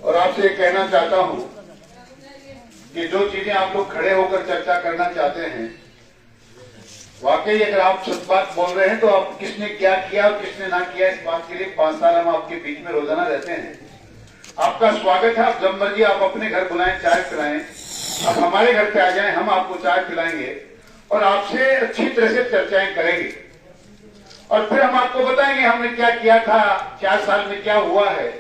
और आपसे कहना चाहता हूं कि जो चीजें आप लोग खड़े होकर चर्चा करना चाहते हैं, वाकई अगर आप सच बात बोल रहे हैं तो आप किसने क्या किया और किसने ना किया, इस बात के लिए 5 साल हम आपके बीच में रोजाना रहते हैं। आपका स्वागत है। आप जब मर्जी आप अपने घर बुलाएं, चाय पिलाएं, आप हमारे घर पे आ जाएं, हम आपको चाय पिलाएंगे और आपसे अच्छी तरह से चर्चाएं करेंगे और फिर हम आपको बताएंगे हमने क्या किया था, 4 साल में क्या हुआ है।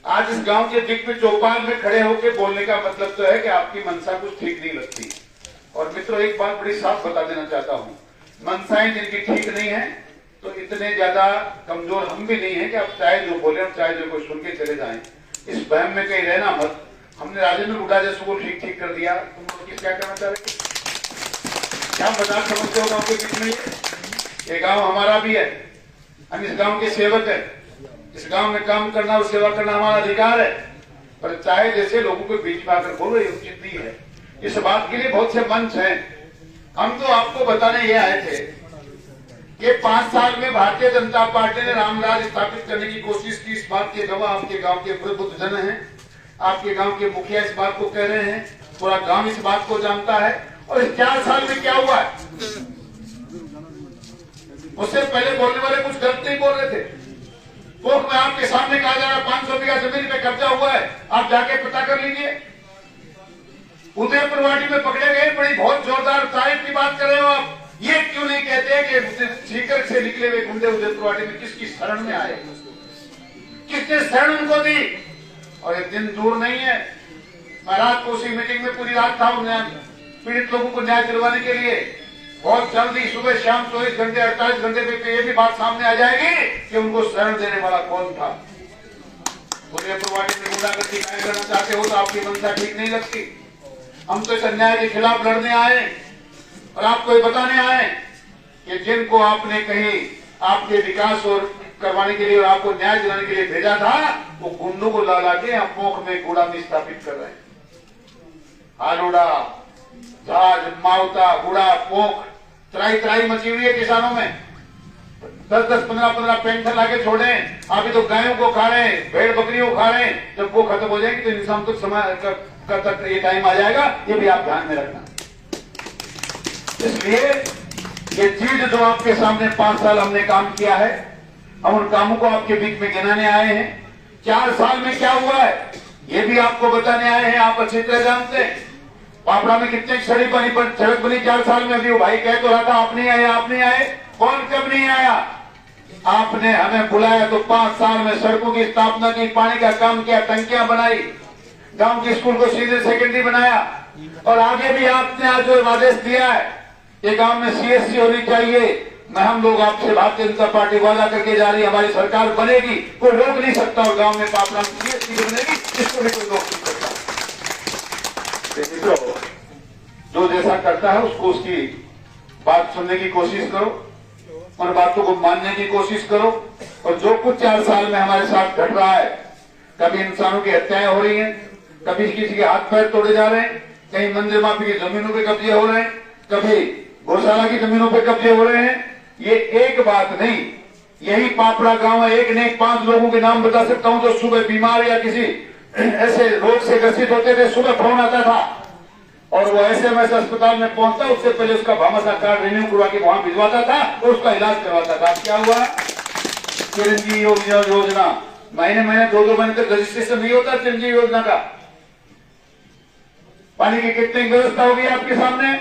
आज इस गांव के दिग्विजय चौपाल में खड़े होकर बोलने का मतलब तो है कि आपकी मनसा कुछ ठीक नहीं लगती। और मित्रों, एक बात बड़ी साफ बता देना चाहता हूं, मनसाएं जिनकी ठीक नहीं है तो इतने ज्यादा कमजोर हम भी नहीं है कि आप चाहे जो बोले और चाहे जो कोई सुन के चले जाएं। इस वहम में कहीं रहना मत। हमने राजेंद्र गुड्डा जैसे को ठीक कर दिया, तुम लोग किस क्या करना चाह रहे, क्या मजाक समझते हो गाँव के बीच में? ये गांव हमारा भी है, हम इस गांव के सेवक है। इस गांव में काम करना और सेवा करना हमारा अधिकार है, पर चाहे जैसे लोगों के बीच में आकर बोलो ये उचित नहीं है। इस बात के लिए बहुत से मंच हैं। हम तो आपको बताने ये आए थे कि 5 साल में भारतीय जनता पार्टी ने रामराज स्थापित करने की कोशिश की। इस बात के गवाह आपके गांव के बुद्ध जन हैं, आपके गांव के मुखिया इस बात को कह रहे हैं, पूरा गांव इस बात को जानता है। और इस 4 साल में क्या हुआ है, उससे पहले बोलने वाले कुछ गलत नहीं बोल रहे थे। कोर्ट में आपके सामने कहा जा रहा है 500 बीघा जमीन पे कब्जा हुआ है, आप जाके पता कर लीजिए। उदयपुरवाड़ी में पकड़े गए, बड़ी बहुत जोरदार तारीफ की बात कर रहे हो आप। ये क्यों नहीं कहते कि सीकर से निकले हुए गुंडे उदयपुरवाड़ी में किसकी शरण में आए, किसने शरण उनको दी? और ये दिन दूर नहीं है। मैं रात को उसी मीटिंग में पूरी रात था पीड़ित लोगों को न्याय दिलवाने के लिए। बहुत जल्दी सुबह शाम 24 घंटे 48 घंटे में ये भी बात सामने आ जाएगी कि उनको शरण देने वाला कौन था। उदयपुरवाड़ी में गुंडागर्दी कायम करना चाहते हो तो आपकी मनसा ठीक नहीं लगती। हम तो इस अन्याय के खिलाफ लड़ने आए और आपको ये बताने आए कि जिनको आपने कहीं आपके विकास और करवाने के लिए और आपको न्याय दिलाने के लिए भेजा था, वो गुंडों को ला के आप पोख में कूड़ा में स्थापित कर रहे हैं। आलोड़ा, झाज, मावता, गुड़ा, पोख, त्राई मची हुई है किसानों में। 10-10, 15-15 पेंशन लाके छोड़े। अभी तो गायों को खा रहे हैं, भेड़ बकरियों को खा रहे हैं। जब वो खत्म हो जाएगी तो इंसान तक समय तक ये टाइम आ जाएगा, ये भी आप ध्यान में रखना। इसलिए ये चीज जो आपके सामने 5 साल हमने काम किया है, हम उन कामों को आपके बीच में गिनाने आए हैं। 4 साल में क्या हुआ है ये भी आपको बताने आए हैं। आप अच्छी तरह जानते हैं पापड़ा में कितने सड़क बनी 4 साल में। अभी वो भाई कह तो रहा था आप नहीं आए, आप नहीं आए। कौन कब नहीं आया? आपने हमें बुलाया तो 5 साल में सड़कों की स्थापना की, पानी का काम किया, टंकियां बनाई, गांव के स्कूल को सीनियर सेकेंडरी बनाया। और आगे भी आपने आज जो आदेश दिया है ये गांव में CSC होनी चाहिए। हम लोग आपसे भारतीय जनता पार्टी वादा करके जा रही है, हमारी सरकार बनेगी, कोई रोक नहीं सकता। और गांव में पापड़ा में CSC बनेगी, इसको भी कोई रोक नहीं सकता। जो जैसा करता है उसको उसकी बात सुनने की कोशिश करो, उन बातों को मानने की कोशिश करो। और जो कुछ 4 साल में हमारे साथ घट रहा है, कभी इंसानों की हत्याएं हो रही हैं, कभी किसी के हाथ पैर तोड़े जा रहे हैं, कहीं मंदिर माफी की जमीनों पे कब्जे हो रहे हैं, कभी गौशाला की जमीनों पे कब्जे हो रहे हैं। ये एक बात नहीं, यही पापड़ा गांव है। एक ने 5 लोगों के नाम बता सकता हूं जो सुबह बीमार या किसी ऐसे रोग से ग्रसित होते थे। सुबह फोन आता था और वो SMS अस्पताल में पहुंचता, उससे पहले उसका भामाशाह कार्ड रिन्यू करवा के वहां भिजवाता था और उसका इलाज करवाता था। क्या हुआ? चिरंजीवी योजना, महीने 2-2 महीने तक रजिस्ट्रेशन नहीं होता चिरंजीवी योजना का। पानी की कितनी व्यवस्था होगी आपके सामने,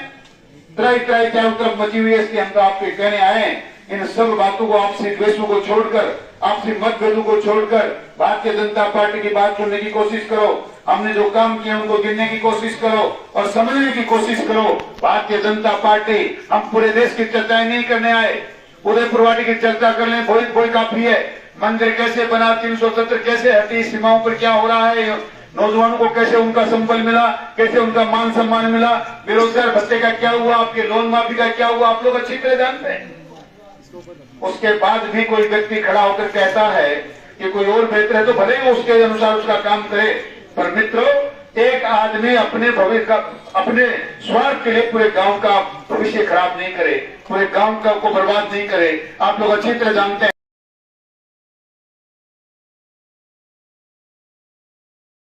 त्राई चारों तरफ मची हुई है। इसलिए हम तो आपके कहने आए इन सब बातों को, आपसी द्वेषों को छोड़कर, आपसी मतभेदों को छोड़कर भारतीय जनता पार्टी की बात सुनने की कोशिश करो। हमने जो काम किया उनको गिनने की कोशिश करो और समझने की कोशिश करो। भारतीय जनता पार्टी, हम पूरे देश की चर्चाएं नहीं करने आए, उदयपुरवाड़ी की चर्चा कर लें वही काफी है। मंदिर कैसे बना, 370 कैसे हटी, सीमाओं पर क्या हो रहा है, नौजवानों को कैसे उनका संबल मिला, कैसे उनका मान सम्मान मिला, बेरोजगार भत्ते का क्या हुआ, आपके लोन माफी का क्या हुआ, आप लोग अच्छी तरह जानते हैं। उसके बाद भी कोई व्यक्ति खड़ा होकर कहता है कि कोई और बेहतर है तो भले ही उसके अनुसार उसका काम करे। पर मित्रों, एक आदमी अपने भविष्य का, अपने स्वार्थ के लिए पूरे गांव का भविष्य खराब नहीं करे, पूरे गांव का को बर्बाद नहीं करे। आप लोग अच्छी तरह जानते हैं।